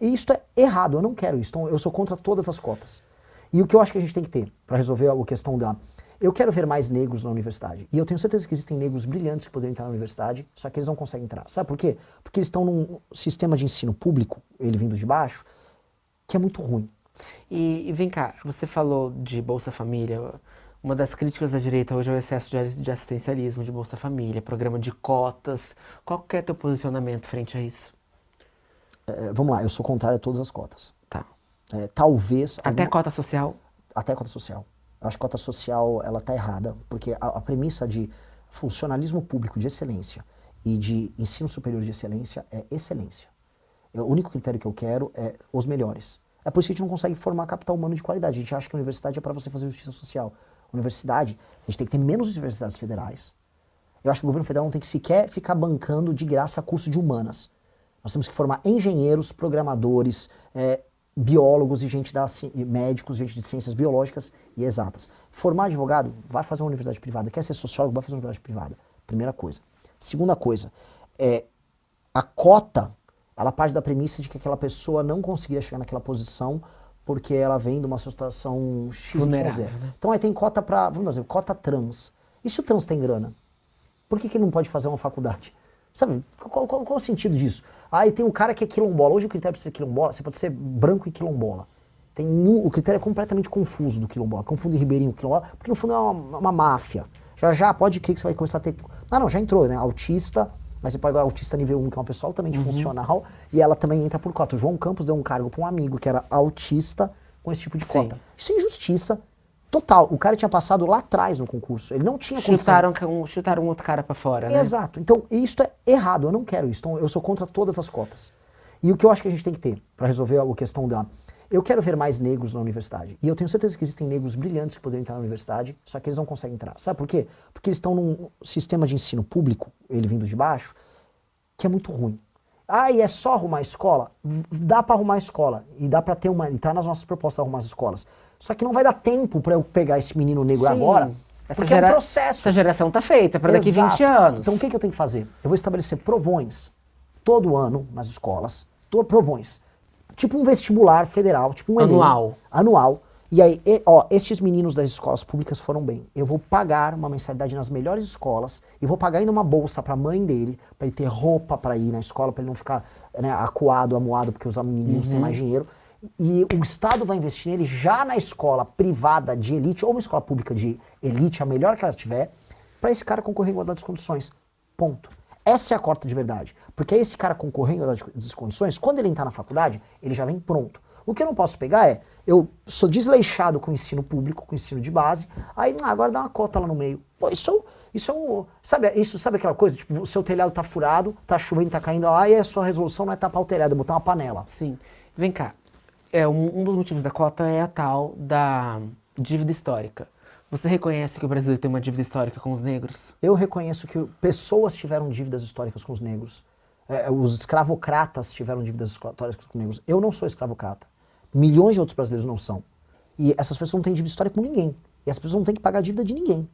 E isso é errado, eu não quero isso. Então, eu sou contra todas as cotas. E o que eu acho que a gente tem que ter para resolver a questão da... Eu quero ver mais negros na universidade. E eu tenho certeza que existem negros brilhantes que poderiam entrar na universidade, só que eles não conseguem entrar. Sabe por quê? Porque eles estão num sistema de ensino público, ele vindo de baixo, que é muito ruim. E vem cá, você falou de Bolsa Família. Uma das críticas da direita hoje é o excesso de assistencialismo, de Bolsa Família, programa de cotas. Qual que é teu posicionamento frente a isso? Vamos lá, eu sou contrário a todas as cotas. Tá. Talvez... Até cota social? Até a cota social. Eu acho que a cota social ela está errada, porque a premissa de funcionalismo público de excelência e de ensino superior de excelência é excelência. O único critério que eu quero é os melhores. É por isso que a gente não consegue formar capital humano de qualidade. A gente acha que a universidade é para você fazer justiça social. Universidade, a gente tem que ter menos universidades federais. Eu acho que o governo federal não tem que sequer ficar bancando de graça curso de humanas. Nós temos que formar engenheiros, programadores, biólogos e médicos, gente de ciências biológicas e exatas. Formar advogado, vai fazer uma universidade privada. Quer ser sociólogo, vai fazer uma universidade privada. Primeira coisa. Segunda coisa, a cota, ela parte da premissa de que aquela pessoa não conseguiria chegar naquela posição porque ela vem de uma situação XYZ. Né? Então aí tem cota para, vamos dizer, cota trans. E se o trans tem grana? Por que ele não pode fazer uma faculdade? Sabe, qual o sentido disso? Aí tem um cara que é quilombola. Hoje o critério para ser quilombola, você pode ser branco e quilombola. O critério é completamente confuso do quilombola. Confunde ribeirinho com quilombola, porque no fundo é uma máfia. Já pode crer que você vai começar a ter... Não, já entrou, né? Autista, mas você pode ir autista nível 1, que é uma pessoa altamente funcional, e ela também entra por cota. O João Campos deu um cargo para um amigo que era autista com esse tipo de cota. Isso é injustiça total. O cara tinha passado lá atrás no concurso. Ele não tinha chutaram um outro cara pra fora, né? Exato. Então, isso é errado. Eu não quero isso. Então, eu sou contra todas as cotas. E o que eu acho que a gente tem que ter para resolver a questão da... Eu quero ver mais negros na universidade. E eu tenho certeza que existem negros brilhantes que poderiam entrar na universidade, só que eles não conseguem entrar. Sabe por quê? Porque eles estão num sistema de ensino público, ele vindo de baixo, que é muito ruim. E é só arrumar escola? Dá para arrumar escola. E dá para ter uma... E tá nas nossas propostas arrumar as escolas. Só que não vai dar tempo para eu pegar esse menino negro agora, porque é um processo. Essa geração tá feita para daqui 20 anos. Então o que eu tenho que fazer? Eu vou estabelecer provões todo ano nas escolas, provões, tipo um vestibular federal, tipo um Enem. Anual. E aí, estes meninos das escolas públicas foram bem. Eu vou pagar uma mensalidade nas melhores escolas e vou pagar ainda uma bolsa para a mãe dele, para ele ter roupa para ir na escola, para ele não ficar acuado, amuado, porque os meninos têm mais dinheiro. E o Estado vai investir nele já na escola privada de elite, ou uma escola pública de elite, a melhor que ela tiver, para esse cara concorrer em igualdade de condições. Ponto. Essa é a cota de verdade. Porque aí esse cara concorrer em igualdade de condições, quando ele entrar na faculdade, ele já vem pronto. O que eu não posso pegar eu sou desleixado com o ensino público, com o ensino de base, aí agora dá uma cota lá no meio. Pô, isso é um... Sabe aquela coisa? Tipo, o seu telhado tá furado, tá chovendo, tá caindo lá, e a sua resolução não é tapar o telhado, é botar uma panela. Sim. Vem cá. Um dos motivos da cota é a tal da dívida histórica. Você reconhece que o Brasil tem uma dívida histórica com os negros? Eu reconheço que pessoas tiveram dívidas históricas com os negros. Os escravocratas tiveram dívidas históricas com os negros. Eu não sou escravocrata. Milhões de outros brasileiros não são. E essas pessoas não têm dívida histórica com ninguém. E as pessoas não têm que pagar a dívida de ninguém.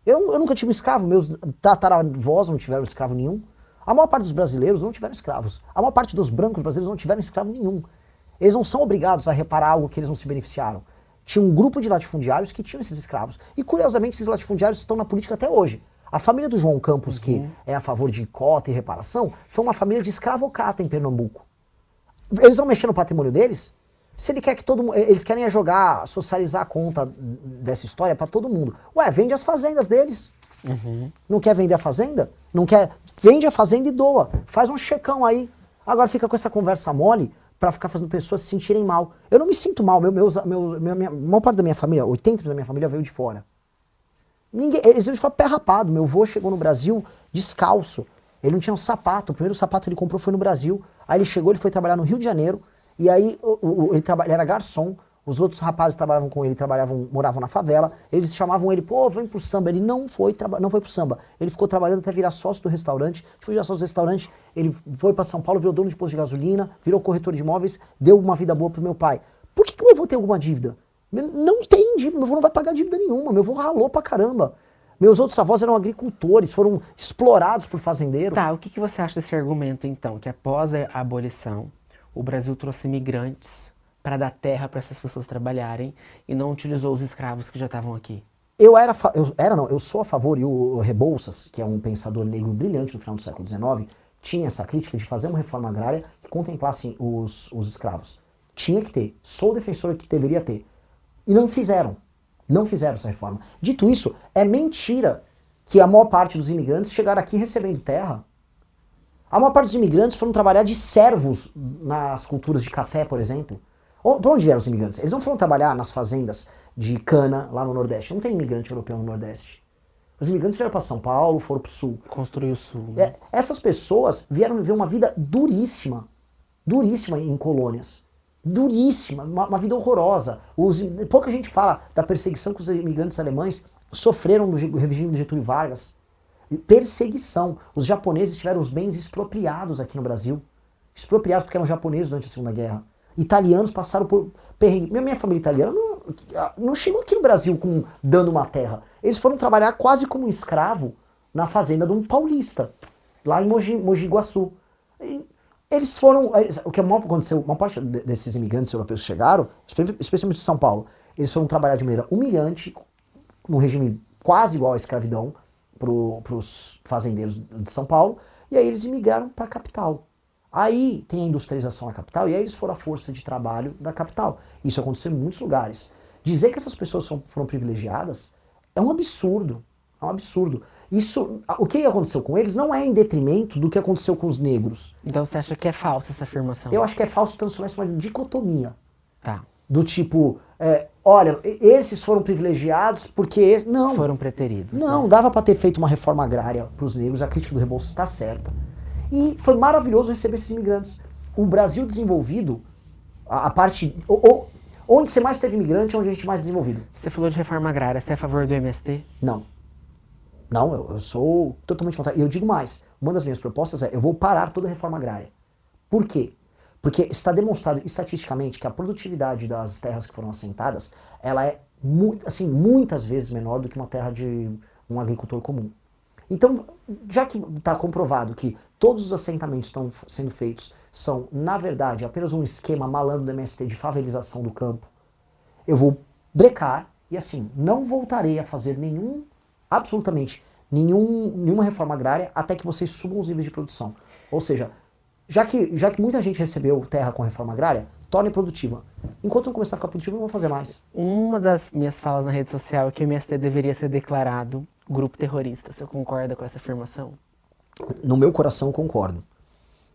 Eu nunca tive um escravo. Meus tataravós não tiveram escravo nenhum. A maior parte dos brasileiros não tiveram escravos. A maior parte dos brancos brasileiros não tiveram escravo nenhum. Eles não são obrigados a reparar algo que eles não se beneficiaram. Tinha um grupo de latifundiários que tinham esses escravos. E, curiosamente, esses latifundiários estão na política até hoje. A família do João Campos, que é a favor de cota e reparação, foi uma família de escravocrata em Pernambuco. Eles vão mexer no patrimônio deles? Se ele quer que todo mundo... Eles querem socializar a conta dessa história para todo mundo. Vende as fazendas deles. Não quer vender a fazenda? Não quer... Vende a fazenda e doa. Faz um checão aí. Agora fica com essa conversa mole para ficar fazendo pessoas se sentirem mal. Eu não me sinto mal. A maior parte da minha família, 80% da minha família veio de fora. Eles veio de fora pé rapado. Meu avô chegou no Brasil descalço. Ele não tinha um sapato. O primeiro sapato que ele comprou foi no Brasil. Aí ele chegou, ele foi trabalhar no Rio de Janeiro. E aí ele era garçom. Os outros rapazes que trabalhavam com ele moravam na favela. Eles chamavam ele, pô, vem pro samba. Ele não foi pro samba. Ele ficou trabalhando até virar sócio do restaurante. Depois de virar sócio do restaurante, ele foi para São Paulo, virou dono de posto de gasolina, virou corretor de imóveis, deu uma vida boa pro meu pai. Por que o meu avô tem alguma dívida? Não tem dívida, meu avô não vai pagar dívida nenhuma. Meu avô ralou pra caramba. Meus outros avós eram agricultores, foram explorados por fazendeiros. Tá, o que você acha desse argumento, então? Que após a abolição, o Brasil trouxe imigrantes para dar terra para essas pessoas trabalharem e não utilizou os escravos que já estavam aqui. Eu sou a favor, e o Rebouças, que é um pensador negro brilhante no final do século XIX, tinha essa crítica de fazer uma reforma agrária que contemplasse os escravos. Tinha que ter. Sou o defensor que deveria ter. E não fizeram. Não fizeram essa reforma. Dito isso, é mentira que a maior parte dos imigrantes chegaram aqui recebendo terra. A maior parte dos imigrantes foram trabalhar de servos nas culturas de café, por exemplo. Para onde vieram os imigrantes? Eles não foram trabalhar nas fazendas de cana lá no Nordeste. Não tem imigrante europeu no Nordeste. Os imigrantes vieram para São Paulo, foram para o Sul. Construir o Sul. Né? Essas pessoas vieram viver uma vida duríssima. Duríssima em colônias. Duríssima. Uma vida horrorosa. Pouca gente fala da perseguição que os imigrantes alemães sofreram no regime de Getúlio Vargas. Perseguição. Os japoneses tiveram os bens expropriados aqui no Brasil. Expropriados porque eram japoneses durante a Segunda Guerra. Italianos passaram por perrengue. Minha família italiana não chegou aqui no Brasil dando uma terra. Eles foram trabalhar quase como um escravo na fazenda de um paulista, lá em Mogi Guaçu. Eles foram... O que aconteceu, uma parte desses imigrantes europeus que chegaram, especialmente de São Paulo, eles foram trabalhar de maneira humilhante, num regime quase igual à escravidão, para os fazendeiros de São Paulo, e aí eles imigraram para a capital. Aí tem a industrialização na capital, e aí eles foram a força de trabalho da capital. Isso aconteceu em muitos lugares. Dizer que essas pessoas foram privilegiadas é um absurdo. É um absurdo. O que aconteceu com eles não é em detrimento do que aconteceu com os negros. Então você acha que é falsa essa afirmação? Eu acho que é falso transformar isso numa dicotomia. Tá. Do tipo, olha, esses foram privilegiados porque... Não. Foram preteridos. Não, né? dava para ter feito uma reforma agrária para os negros, a crítica do Rebouças está certa. E foi maravilhoso receber esses imigrantes. O Brasil desenvolvido, a parte... Onde você mais teve imigrante é onde a gente mais desenvolvido. Você falou de reforma agrária, você é a favor do MST? Não. Não, eu sou totalmente contrário. E eu digo mais, uma das minhas propostas eu vou parar toda a reforma agrária. Por quê? Porque está demonstrado estatisticamente que a produtividade das terras que foram assentadas, ela é muitas vezes menor do que uma terra de um agricultor comum. Então, já que está comprovado que todos os assentamentos que estão sendo feitos são, na verdade, apenas um esquema malandro do MST de favelização do campo, eu vou brecar e assim, não voltarei a fazer absolutamente nenhuma reforma agrária até que vocês subam os níveis de produção. Ou seja, já que muita gente recebeu terra com reforma agrária, torne produtiva. Enquanto não começar a ficar produtivo, eu não vou fazer mais. Uma das minhas falas na rede social é que o MST deveria ser declarado grupo terrorista. Você concorda com essa afirmação? No meu coração, eu concordo.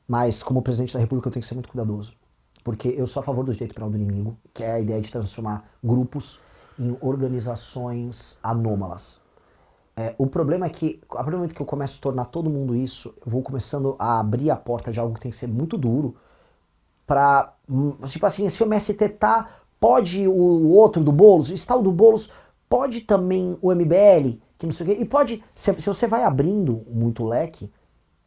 Mas, como presidente da República, eu tenho que ser muito cuidadoso. Porque eu sou a favor do direito penal do inimigo, que é a ideia de transformar grupos em organizações anômalas. O problema é que, a partir do momento que eu começo a tornar todo mundo isso, eu vou começando a abrir a porta de algo que tem que ser muito duro para, tipo assim, se o MST tá, pode o outro do Boulos, está o do Boulos, pode também o MBL, que não sei o quê, e pode, se você vai abrindo muito leque,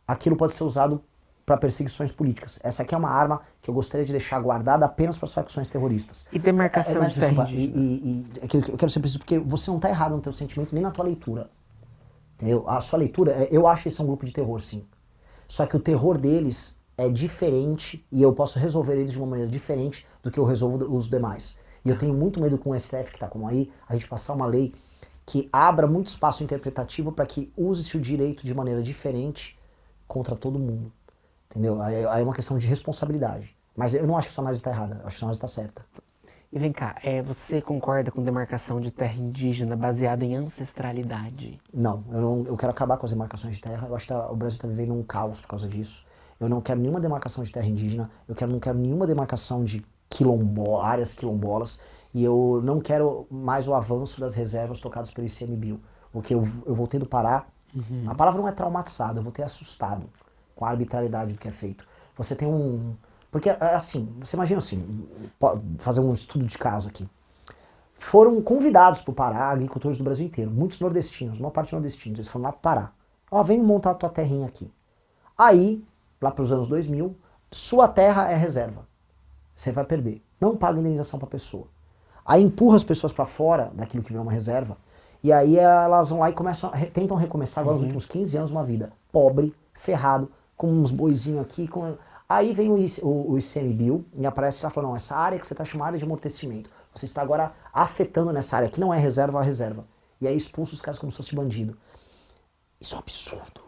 aquilo pode ser usado para perseguições políticas. Essa aqui é uma arma que eu gostaria de deixar guardada apenas para as facções terroristas. E demarcação de terra eu quero ser preciso, porque você não está errado no teu sentimento nem na tua leitura. Entendeu? A sua leitura, eu acho que eles são um grupo de terror, sim. Só que o terror deles é diferente e eu posso resolver eles de uma maneira diferente do que eu resolvo os demais. E eu tenho muito medo com o STF que está como aí, a gente passar uma lei que abra muito espaço interpretativo para que use-se o direito de maneira diferente contra todo mundo. Entendeu? Aí é uma questão de responsabilidade. Mas eu não acho que a sua análise está errada, eu acho que a sua análise está certa. E vem cá, você concorda com demarcação de terra indígena baseada em ancestralidade? Não, eu quero acabar com as demarcações de terra, eu acho que o Brasil está vivendo um caos por causa disso. Eu não quero nenhuma demarcação de terra indígena, não quero nenhuma demarcação de áreas quilombolas, e eu não quero mais o avanço das reservas tocadas pelo ICMBio. Porque eu vou tendo parar, a palavra não é traumatizado, eu vou ter assustado com a arbitrariedade do que é feito. Você tem porque assim, você imagina assim, fazer um estudo de caso aqui. Foram convidados para o Pará agricultores do Brasil inteiro, muitos nordestinos, uma parte nordestinos, eles foram lá para o Pará. Ó, vem montar a tua terrinha aqui. Aí, lá para os anos 2000, sua terra é reserva. Você vai perder. Não paga indenização para a pessoa. Aí empurra as pessoas para fora daquilo que virou uma reserva, e aí elas vão lá e tentam recomeçar agora nos últimos 15 anos uma vida pobre, ferrado, com uns boizinhos aqui. Aí vem o ICMBio e aparece lá falando, não, essa área que você está chamando área de amortecimento, você está agora afetando nessa área, que não é reserva a reserva. E aí expulsa os caras como se fosse bandido. Isso é um absurdo.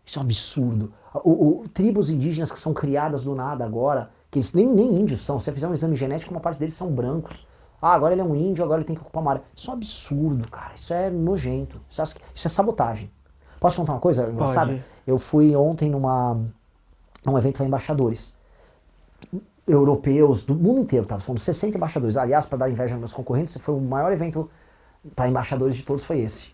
Isso é um absurdo. Tribos indígenas que são criadas do nada agora, que eles nem índios são, se você fizer um exame genético, uma parte deles são brancos. Ah, agora ele é um índio, agora ele tem que ocupar uma área. Isso é um absurdo, cara. Isso é nojento. Isso é sabotagem. Posso contar uma coisa engraçada? Pode. Eu fui ontem num evento para embaixadores europeus do mundo inteiro, tá? Foram 60 embaixadores. Aliás, para dar inveja aos meus concorrentes, foi o maior evento para embaixadores de todos, foi esse.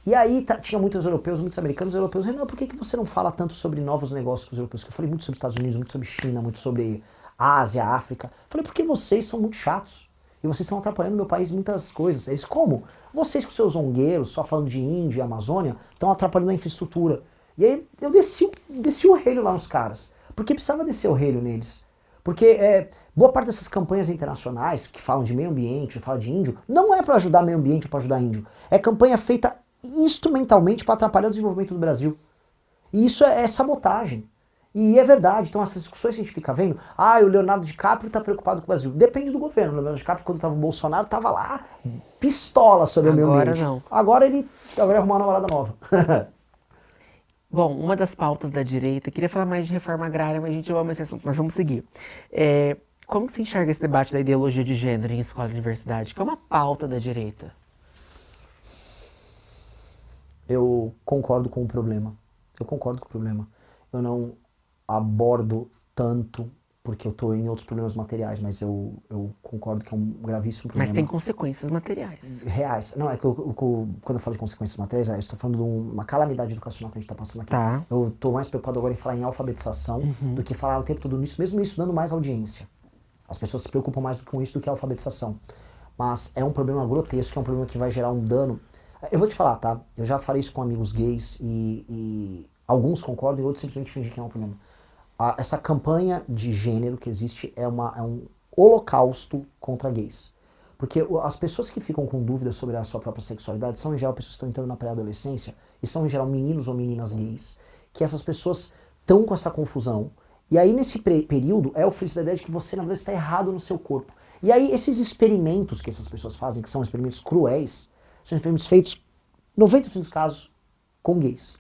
E aí tinha muitos europeus, muitos americanos. Os europeus, não, por que você não fala tanto sobre novos negócios com os europeus? Eu falei muito sobre Estados Unidos, muito sobre China, muito sobre Ásia, África. Eu falei, porque vocês são muito chatos. E vocês estão atrapalhando meu país em muitas coisas. Eles, como? Vocês com seus zongueiros, só falando de Índia e Amazônia, estão atrapalhando a infraestrutura. E aí eu desci o relho lá nos caras. Porque precisava descer o relho neles. Porque boa parte dessas campanhas internacionais que falam de meio ambiente, falam de índio, não é para ajudar meio ambiente ou para ajudar índio. É campanha feita instrumentalmente para atrapalhar o desenvolvimento do Brasil. E isso é sabotagem. E é verdade. Então essas discussões que a gente fica vendo, o Leonardo DiCaprio está preocupado com o Brasil. Depende do governo. O Leonardo DiCaprio, quando estava o Bolsonaro, estava lá pistola sobre o meio ambiente. Agora não. Agora ele vai arrumar uma namorada nova. Bom, uma das pautas da direita, queria falar mais de reforma agrária, mas a gente ama esse assunto, mas vamos seguir. Como que você enxerga esse debate da ideologia de gênero em escola e universidade, que é uma pauta da direita? Eu concordo com o problema. Eu não abordo tanto, porque eu estou em outros problemas materiais, mas eu concordo que é um gravíssimo problema. Mas tem consequências materiais. Reais. Não, é que quando eu falo de consequências materiais, eu estou falando de uma calamidade educacional que a gente está passando aqui. Tá. Eu estou mais preocupado agora em falar em alfabetização do que falar o tempo todo nisso, mesmo isso dando mais audiência. As pessoas se preocupam mais com isso do que a alfabetização. Mas é um problema grotesco, é um problema que vai gerar um dano. Eu vou te falar, tá? Eu já falei isso com amigos gays e alguns concordam e outros simplesmente fingem que não é um problema. Essa campanha de gênero que existe é um holocausto contra gays. Porque as pessoas que ficam com dúvidas sobre a sua própria sexualidade são em geral pessoas que estão entrando na pré-adolescência e são em geral meninos ou meninas gays. Que essas pessoas estão com essa confusão. E aí nesse período é oferecida a ideia de que você na verdade está errado no seu corpo. E aí esses experimentos que essas pessoas fazem, que são experimentos cruéis, são experimentos feitos, 90% dos casos, com gays.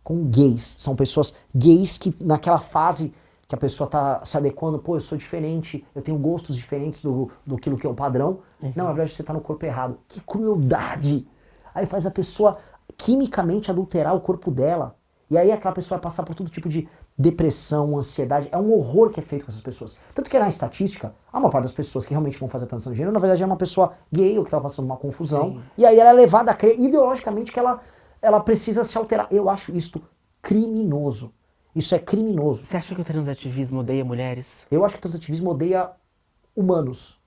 Com gays. São pessoas gays que naquela fase que a pessoa está se adequando, pô, eu sou diferente, eu tenho gostos diferentes do que é o padrão. Não, na verdade você está no corpo errado. Que crueldade! Aí faz a pessoa quimicamente adulterar o corpo dela. E aí aquela pessoa vai passar por todo tipo de depressão, ansiedade. É um horror que é feito com essas pessoas. Tanto que na estatística, a maior parte das pessoas que realmente vão fazer a transição de gênero, na verdade é uma pessoa gay ou que estava passando uma confusão. Sim. E aí ela é levada a crer ideologicamente que ela precisa se alterar. Eu acho isto criminoso. Isso é criminoso. Você acha que o transativismo odeia mulheres? Eu acho que o transativismo odeia humanos.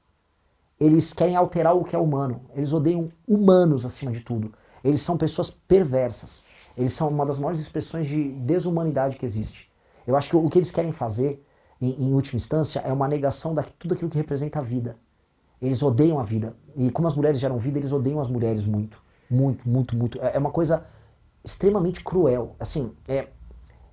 Eles querem alterar o que é humano. Eles odeiam humanos acima de tudo. Eles são pessoas perversas. Eles são uma das maiores expressões de desumanidade que existe. Eu acho que o que eles querem fazer, em última instância, é uma negação de tudo aquilo que representa a vida. Eles odeiam a vida. E como as mulheres geram vida, eles odeiam as mulheres muito. Muito, muito, muito. É uma coisa extremamente cruel. Assim,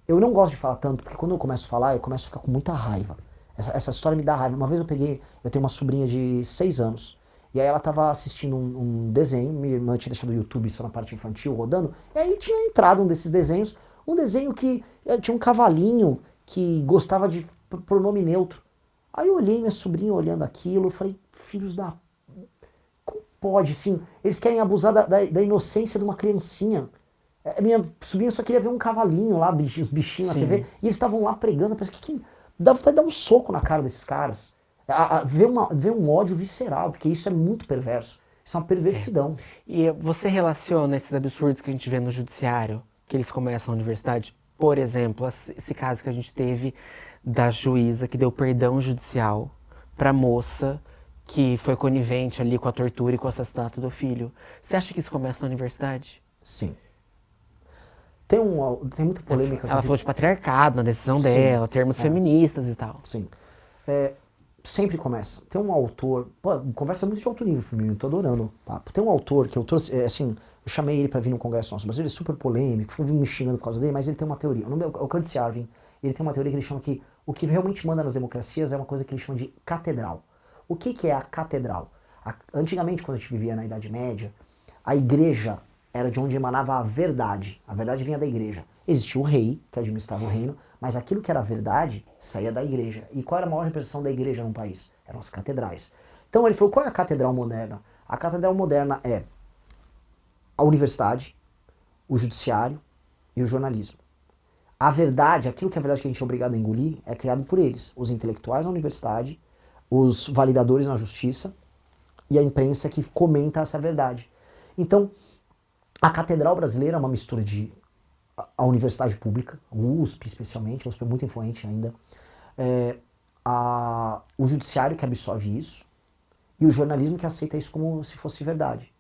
eu não gosto de falar tanto, porque quando eu começo a falar, eu começo a ficar com muita raiva. Essa história me dá raiva. Uma vez eu tenho uma sobrinha de 6 anos, e aí ela estava assistindo um desenho, minha irmã tinha deixado o YouTube só na parte infantil rodando, e aí tinha entrado um desses desenhos, um desenho que tinha um cavalinho que gostava de pronome neutro. Aí eu olhei minha sobrinha olhando aquilo, e falei, filhos da... Como pode, assim? Eles querem abusar da inocência de uma criancinha. Minha sobrinha só queria ver um cavalinho lá, os bichinhos na TV, e eles estavam lá pregando, eu pensei, que dá vontade de dar um soco na cara desses caras. Ver um ódio visceral, porque isso é muito perverso. Isso é uma perversidão. E você relaciona esses absurdos que a gente vê no judiciário, que eles começam na universidade? Por exemplo, esse caso que a gente teve da juíza que deu perdão judicial para a moça que foi conivente ali com a tortura e com o assassinato do filho. Você acha que isso começa na universidade? Sim. Tem muita polêmica. Ela falou de patriarcado na decisão dela, termos feministas e tal. Sim. Sempre começa. Tem um autor, conversa muito de alto nível, Firmino, tô adorando. Tá? Tem um autor que eu trouxe, assim, eu chamei ele para vir no congresso nosso, mas ele é super polêmico, fico me xingando por causa dele, mas ele tem uma teoria. O nome é o Curtis Yarvin. ele tem uma teoria que ele chama que o que realmente manda nas democracias é uma coisa que ele chama de catedral. O que é a catedral? Antigamente, quando a gente vivia na Idade Média, a igreja era de onde emanava a verdade. A verdade vinha da igreja. Existia o rei, que administrava o reino, mas aquilo que era verdade saía da igreja. E qual era a maior representação da igreja num país? Eram as catedrais. Então ele falou, qual é a catedral moderna? A catedral moderna é a universidade, o judiciário e o jornalismo. A verdade, aquilo que é verdade que a gente é obrigado a engolir, é criado por eles. Os intelectuais na universidade, os validadores na justiça e a imprensa que comenta essa verdade. Então, a catedral brasileira é uma mistura de a universidade pública, o USP especialmente, a USP é muito influente ainda, o judiciário que absorve isso e o jornalismo que aceita isso como se fosse verdade.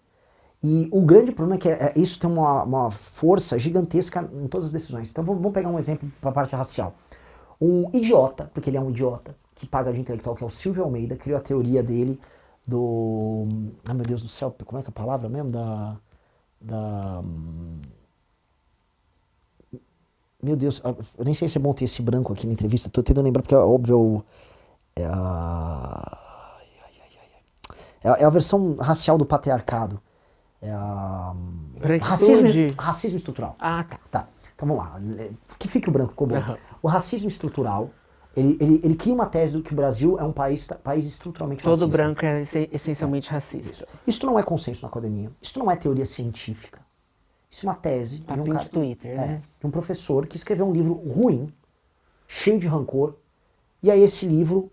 E o grande problema é que isso tem uma força gigantesca em todas as decisões. Então vamos pegar um exemplo para a parte racial. Um idiota, porque ele é um idiota, que paga de intelectual, que é o Silvio Almeida, criou a teoria dele do... Ai meu Deus do céu, como é que é a palavra mesmo? Meu Deus, eu nem sei se é bom ter esse branco aqui na entrevista, tô tentando lembrar porque é óbvio... É a versão racial do patriarcado. É a... Racismo estrutural. Ah, Tá, então vamos lá. Que fique o branco, ficou bom. Uhum. O racismo estrutural, ele cria uma tese do que o Brasil é um país estruturalmente racista. Todo branco é essencialmente racista. Isso não é consenso na academia. Isso não é teoria científica. Isso é uma tese de um cara, Twitter, né? De um professor que escreveu um livro ruim, cheio de rancor, e aí esse livro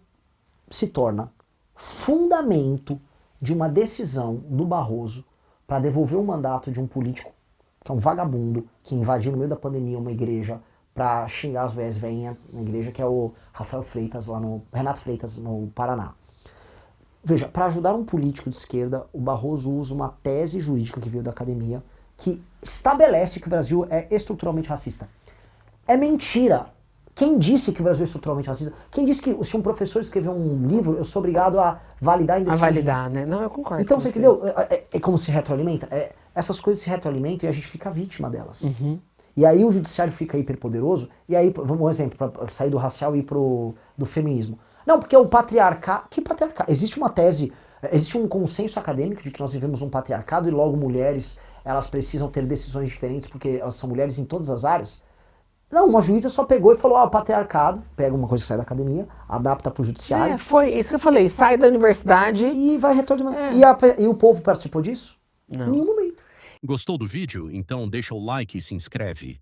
se torna fundamento de uma decisão do Barroso para devolver o mandato de um político, que é um vagabundo, que invadiu no meio da pandemia uma igreja para xingar as velhinhas na igreja, que é o Renato Freitas, no Paraná. Veja, para ajudar um político de esquerda, o Barroso usa uma tese jurídica que veio da academia, que estabelece que o Brasil é estruturalmente racista. É mentira. Quem disse que o Brasil é estruturalmente racista? Quem disse que se um professor escrever um livro, eu sou obrigado a validar a decisão? A validar, né? Não, eu concordo. Então, você entendeu? É como se retroalimenta. Essas coisas se retroalimentam e a gente fica vítima delas. Uhum. E aí o judiciário fica hiperpoderoso, e aí, vamos um exemplo, para sair do racial e ir do feminismo. Não, porque o patriarcado... Que patriarcado? Existe uma tese, existe um consenso acadêmico de que nós vivemos um patriarcado e logo mulheres, elas precisam ter decisões diferentes porque elas são mulheres em todas as áreas. Não, uma juíza só pegou e falou, o patriarcado, pega uma coisa que sai da academia, adapta pro judiciário. Foi isso que eu falei, sai da universidade... E vai retornar. E o povo participou disso? Não. Em nenhum momento. Gostou do vídeo? Então deixa o like e se inscreve.